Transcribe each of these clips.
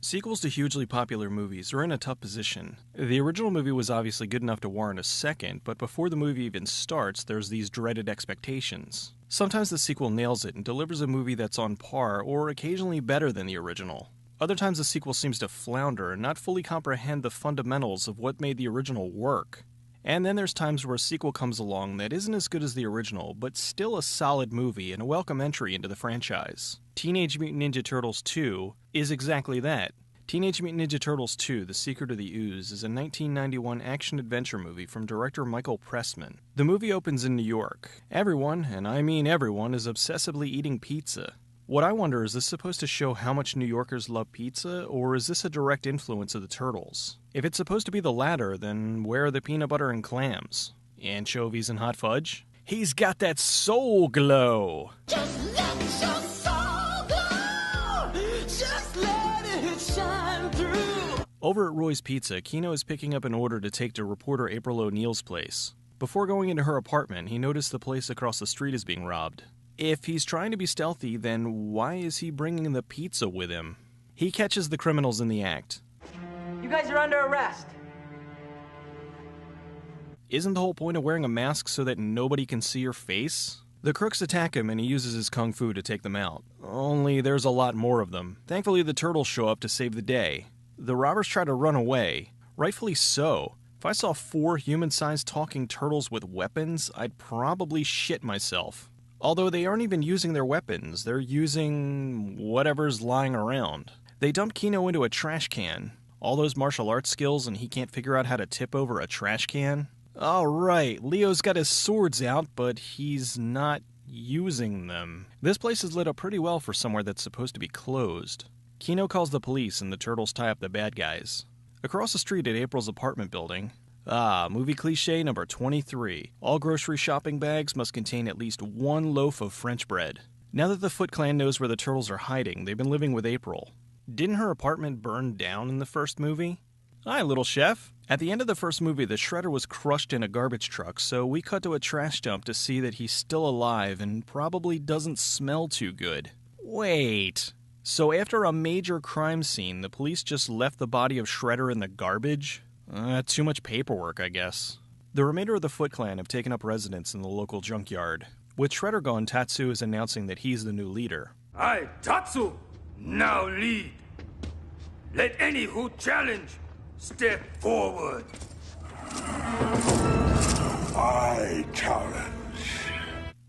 Sequels to hugely popular movies are in a tough position. The original movie was obviously good enough to warrant a second, but before the movie even starts, there's these dreaded expectations. Sometimes the sequel nails it and delivers a movie that's on par or occasionally better than the original. Other times the sequel seems to flounder and not fully comprehend the fundamentals of what made the original work. And then there's times where a sequel comes along that isn't as good as the original, but still a solid movie and a welcome entry into the franchise. Teenage Mutant Ninja Turtles 2 is exactly that. Teenage Mutant Ninja Turtles 2: The Secret of the Ooze is a 1991 action-adventure movie from director Michael Pressman. The movie opens in New York. Everyone, and I mean everyone, is obsessively eating pizza. What I wonder, is this supposed to show how much New Yorkers love pizza, or is this a direct influence of the Turtles? If it's supposed to be the latter, then where are the peanut butter and clams? Anchovies and hot fudge? He's got that soul glow! Just let your soul glow! Just let it shine through! Over at Roy's Pizza, Kino is picking up an order to take to reporter April O'Neil's place. Before going into her apartment, he noticed the place across the street is being robbed. If he's trying to be stealthy, then why is he bringing the pizza with him? He catches the criminals in the act. You guys are under arrest. Isn't the whole point of wearing a mask so that nobody can see your face? The crooks attack him and he uses his kung fu to take them out. Only there's a lot more of them. Thankfully, the turtles show up to save the day. The robbers try to run away. Rightfully so. If I saw 4 human-sized talking turtles with weapons, I'd probably shit myself. Although they aren't even using their weapons, they're using whatever's lying around. They dump Kino into a trash can. All those martial arts skills and he can't figure out how to tip over a trash can? Alright, Leo's got his swords out, but he's not using them. This place is lit up pretty well for somewhere that's supposed to be closed. Kino calls the police and the turtles tie up the bad guys. Across the street at April's apartment building, movie cliche number 23. All grocery shopping bags must contain at least 1 loaf of French bread. Now that the Foot Clan knows where the turtles are hiding, they've been living with April. Didn't her apartment burn down in the first movie? Hi, little chef. At the end of the first movie, the Shredder was crushed in a garbage truck, so we cut to a trash dump to see that he's still alive and probably doesn't smell too good. Wait. So after a major crime scene, the police just left the body of Shredder in the garbage? Too much paperwork, I guess. The remainder of the Foot Clan have taken up residence in the local junkyard. With Shredder gone, Tatsu is announcing that he's the new leader. I, Tatsu, now lead. Let any who challenge step forward. I challenge.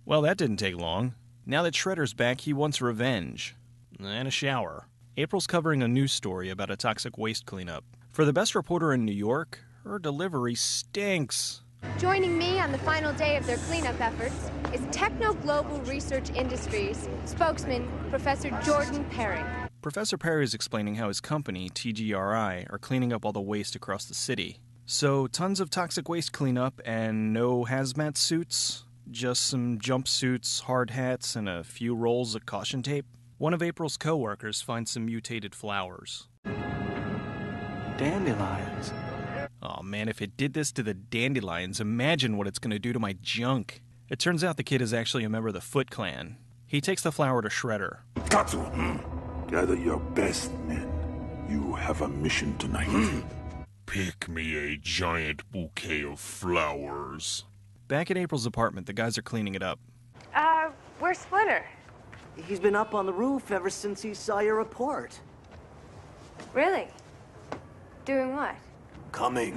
Well, that didn't take long. Now that Shredder's back, he wants revenge. And a shower. April's covering a news story about a toxic waste cleanup. For the best reporter in New York, her delivery stinks. Joining me on the final day of their cleanup efforts is Techno Global Research Industries spokesman, Professor Jordan Perry. Professor Perry is explaining how his company, TGRI, are cleaning up all the waste across the city. So, tons of toxic waste cleanup and no hazmat suits? Just some jumpsuits, hard hats, and a few rolls of caution tape? One of April's co-workers finds some mutated flowers. Dandelions. Oh man, if it did this to the dandelions, imagine what it's going to do to my junk. It turns out the kid is actually a member of the Foot Clan. He takes the flower to Shredder. Tatsu, gather your best men. You have a mission tonight. Pick me a giant bouquet of flowers. Back at April's apartment, the guys are cleaning it up. Where's Splinter? He's been up on the roof ever since he saw your report. Really? Doing what? Coming.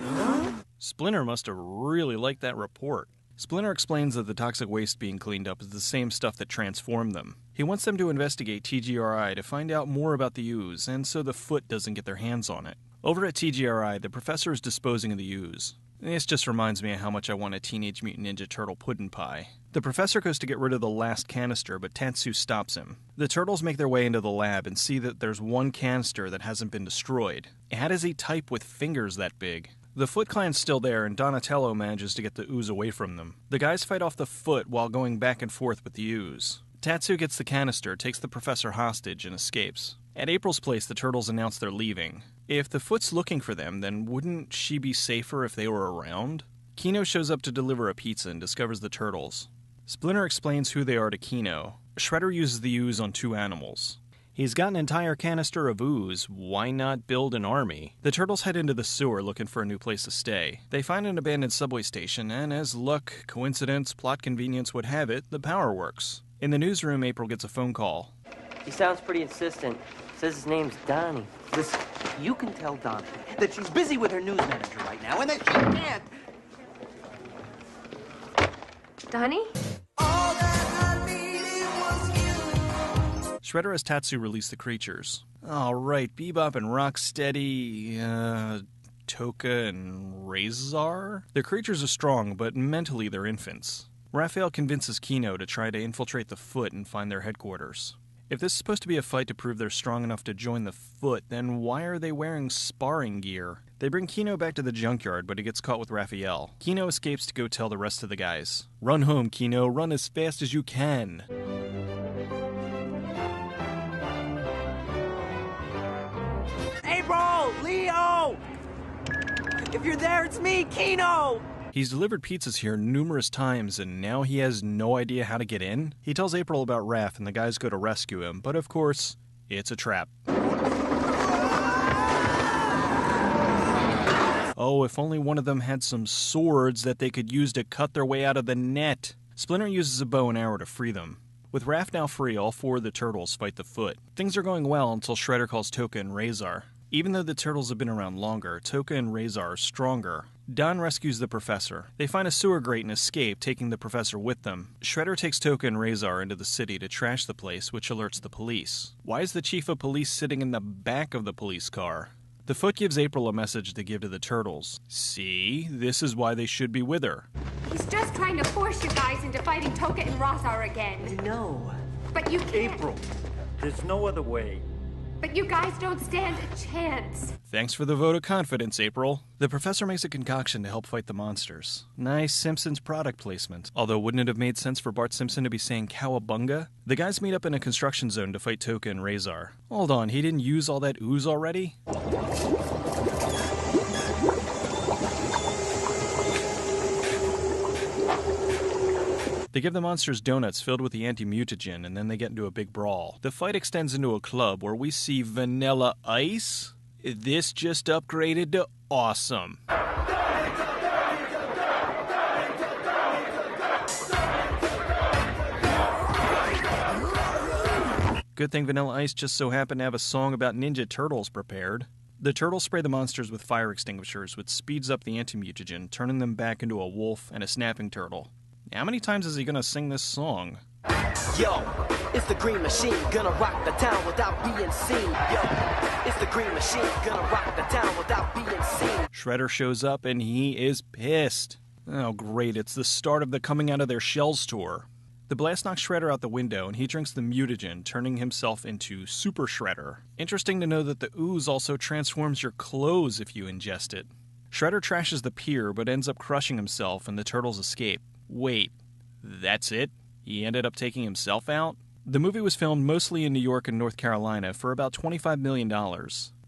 Splinter must have really liked that report. Splinter explains that the toxic waste being cleaned up is the same stuff that transformed them. He wants them to investigate TGRI to find out more about the Ooze, and so the Foot doesn't get their hands on it. Over at TGRI, the professor is disposing of the Ooze. This just reminds me of how much I want a Teenage Mutant Ninja Turtle pudding pie. The professor goes to get rid of the last canister, but Tatsu stops him. The turtles make their way into the lab and see that there's one canister that hasn't been destroyed. How does he type with fingers that big? The Foot Clan's still there, and Donatello manages to get the Ooze away from them. The guys fight off the Foot while going back and forth with the Ooze. Tatsu gets the canister, takes the professor hostage, and escapes. At April's place, the turtles announce they're leaving. If the Foot's looking for them, then wouldn't she be safer if they were around? Kino shows up to deliver a pizza and discovers the turtles. Splinter explains who they are to Kino. Shredder uses the ooze on 2 animals. He's got an entire canister of ooze, why not build an army? The turtles head into the sewer looking for a new place to stay. They find an abandoned subway station, and as luck, coincidence, plot convenience would have it, the power works. In the newsroom, April gets a phone call. He sounds pretty insistent. Says his name's Donnie. Listen, you can tell Donnie that she's busy with her news manager right now and that she can't. Donnie? Shredder has Tatsu release the creatures. Alright, Bebop and Rocksteady, Toka and Razor? Their creatures are strong, but mentally they're infants. Raphael convinces Kino to try to infiltrate the Foot and find their headquarters. If this is supposed to be a fight to prove they're strong enough to join the Foot, then why are they wearing sparring gear? They bring Kino back to the junkyard, but he gets caught with Raphael. Kino escapes to go tell the rest of the guys. Run home, Kino. Run as fast as you can. April! Leo! If you're there, it's me, Kino! He's delivered pizzas here numerous times, and now he has no idea how to get in? He tells April about Raph, and the guys go to rescue him, but of course, it's a trap. Oh, if only one of them had some swords that they could use to cut their way out of the net. Splinter uses a bow and arrow to free them. With Raph now free, all 4 of the turtles fight the Foot. Things are going well until Shredder calls Toka and Razor. Even though the turtles have been around longer, Toka and Razor are stronger. Don rescues the professor. They find a sewer grate and escape, taking the professor with them. Shredder takes Toka and Razor into the city to trash the place, which alerts the police. Why is the chief of police sitting in the back of the police car? The Foot gives April a message to give to the turtles. See, this is why they should be with her. He's just trying to force you guys into fighting Toka and Razar again. No. But you can't. April, there's no other way. But you guys don't stand a chance. Thanks for the vote of confidence, April. The professor makes a concoction to help fight the monsters. Nice Simpsons product placement. Although wouldn't it have made sense for Bart Simpson to be saying cowabunga? The guys meet up in a construction zone to fight Toka and Razor. Hold on, he didn't use all that ooze already? They give the monsters donuts filled with the anti-mutagen, and then they get into a big brawl. The fight extends into a club where we see Vanilla Ice. This just upgraded to awesome. Good thing Vanilla Ice just so happened to have a song about Ninja Turtles prepared. The turtles spray the monsters with fire extinguishers, which speeds up the anti-mutagen, turning them back into a wolf and a snapping turtle. How many times is he gonna sing this song? Yo, it's the Green Machine, gonna rock the town without being seen. Yo, it's the Green Machine, gonna rock the town without being seen. Shredder shows up and he is pissed. Oh great, it's the start of the Coming Out of Their Shells tour. The blast knocks Shredder out the window and he drinks the mutagen, turning himself into Super Shredder. Interesting to know that the ooze also transforms your clothes if you ingest it. Shredder trashes the pier but ends up crushing himself and the turtles escape. Wait, that's it? He ended up taking himself out? The movie was filmed mostly in New York and North Carolina for about $25 million.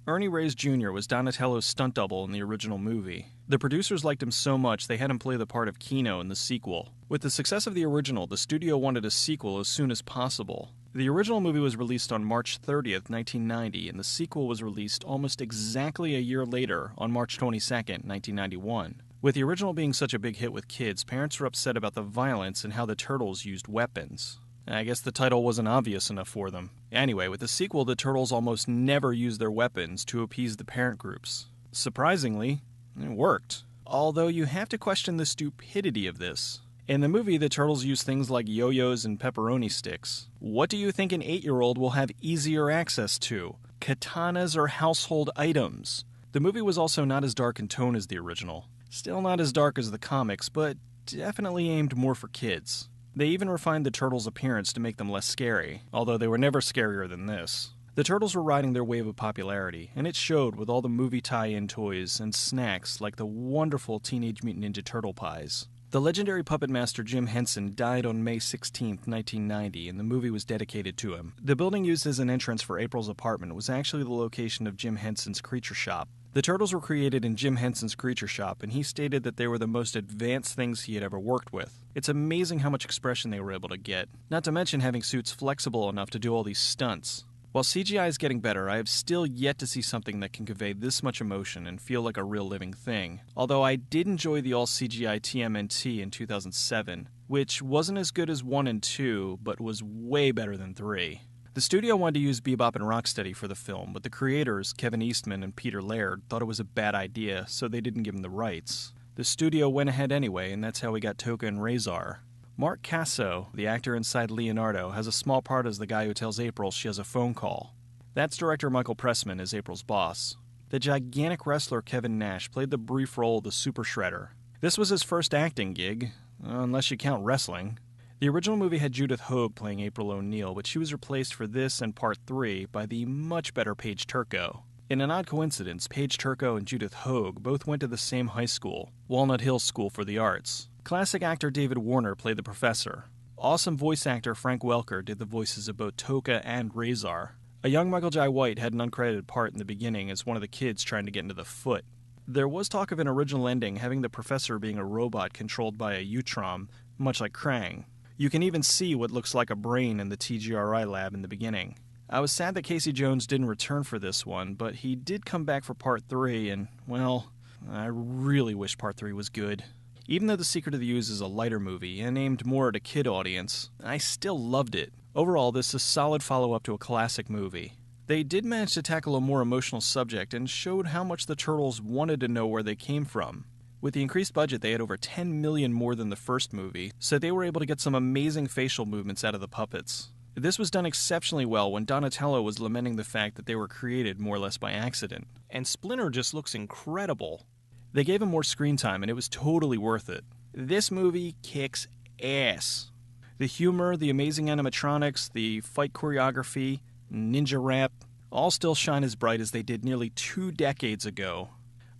Ernie Reyes Jr. was Donatello's stunt double in the original movie. The producers liked him so much they had him play the part of Kino in the sequel. With the success of the original, the studio wanted a sequel as soon as possible. The original movie was released on March 30th, 1990, and the sequel was released almost exactly a year later, on March 22nd, 1991. With the original being such a big hit with kids, parents were upset about the violence and how the turtles used weapons. I guess the title wasn't obvious enough for them. Anyway, with the sequel, the turtles almost never used their weapons to appease the parent groups. Surprisingly, it worked. Although you have to question the stupidity of this. In the movie, the turtles use things like yo-yos and pepperoni sticks. What do you think an 8-year-old will have easier access to? Katanas or household items? The movie was also not as dark in tone as the original. Still not as dark as the comics, but definitely aimed more for kids. They even refined the turtles' appearance to make them less scary, although they were never scarier than this. The turtles were riding their wave of popularity, and it showed with all the movie tie-in toys and snacks like the wonderful Teenage Mutant Ninja Turtle pies. The legendary puppet master Jim Henson died on May 16, 1990, and the movie was dedicated to him. The building used as an entrance for April's apartment was actually the location of Jim Henson's creature shop. The turtles were created in Jim Henson's creature shop, and he stated that they were the most advanced things he had ever worked with. It's amazing how much expression they were able to get, not to mention having suits flexible enough to do all these stunts. While CGI is getting better, I have still yet to see something that can convey this much emotion and feel like a real living thing. Although I did enjoy the all-CGI TMNT in 2007, which wasn't as good as 1 and 2, but was way better than 3. The studio wanted to use Bebop and Rocksteady for the film, but the creators, Kevin Eastman and Peter Laird, thought it was a bad idea, so they didn't give them the rights. The studio went ahead anyway, and that's how we got Toka and Razor. Mark Casso, the actor inside Leonardo, has a small part as the guy who tells April she has a phone call. That's director Michael Pressman as April's boss. The gigantic wrestler Kevin Nash played the brief role of the Super Shredder. This was his first acting gig, unless you count wrestling. The original movie had Judith Hoag playing April O'Neil, but she was replaced for this and Part 3 by the much better Paige Turco. In an odd coincidence, Paige Turco and Judith Hoag both went to the same high school, Walnut Hills School for the Arts. Classic actor David Warner played the professor. Awesome voice actor Frank Welker did the voices of both Toka and Razor. A young Michael Jai White had an uncredited part in the beginning as one of the kids trying to get into the foot. There was talk of an original ending having the professor being a robot controlled by a Utrom, much like Krang. You can even see what looks like a brain in the TGRI lab in the beginning. I was sad that Casey Jones didn't return for this one, but he did come back for Part 3, and, well, I really wish Part 3 was good. Even though The Secret of the Ooze is a lighter movie and aimed more at a kid audience, I still loved it. Overall, this is a solid follow-up to a classic movie. They did manage to tackle a more emotional subject and showed how much the Turtles wanted to know where they came from. With the increased budget, they had over $10 million more than the first movie, so they were able to get some amazing facial movements out of the puppets. This was done exceptionally well when Donatello was lamenting the fact that they were created more or less by accident. And Splinter just looks incredible. They gave him more screen time, and it was totally worth it. This movie kicks ass. The humor, the amazing animatronics, the fight choreography, ninja rap, all still shine as bright as they did nearly 2 decades ago.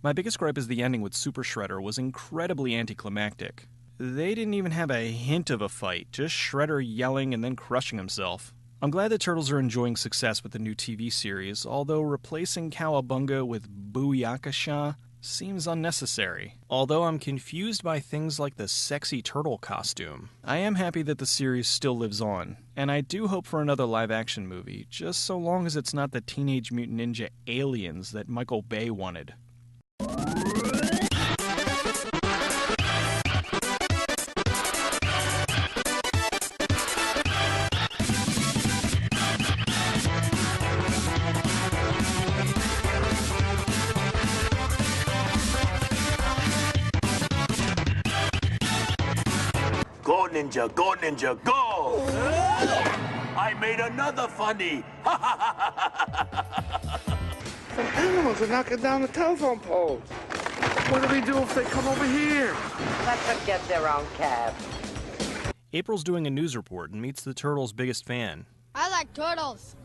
My biggest gripe is the ending with Super Shredder was incredibly anticlimactic. They didn't even have a hint of a fight, just Shredder yelling and then crushing himself. I'm glad the Turtles are enjoying success with the new TV series, although replacing Cowabunga with Booyakasha seems unnecessary. Although I'm confused by things like the sexy turtle costume. I am happy that the series still lives on, and I do hope for another live-action movie, just so long as it's not the Teenage Mutant Ninja Aliens that Michael Bay wanted. Go, Ninja, go, Ninja, go! I made another funny! Some animals are knocking down the telephone poles. What do we do if they come over here? Let them get their own cab. April's doing a news report and meets the Turtles' biggest fan. I like turtles.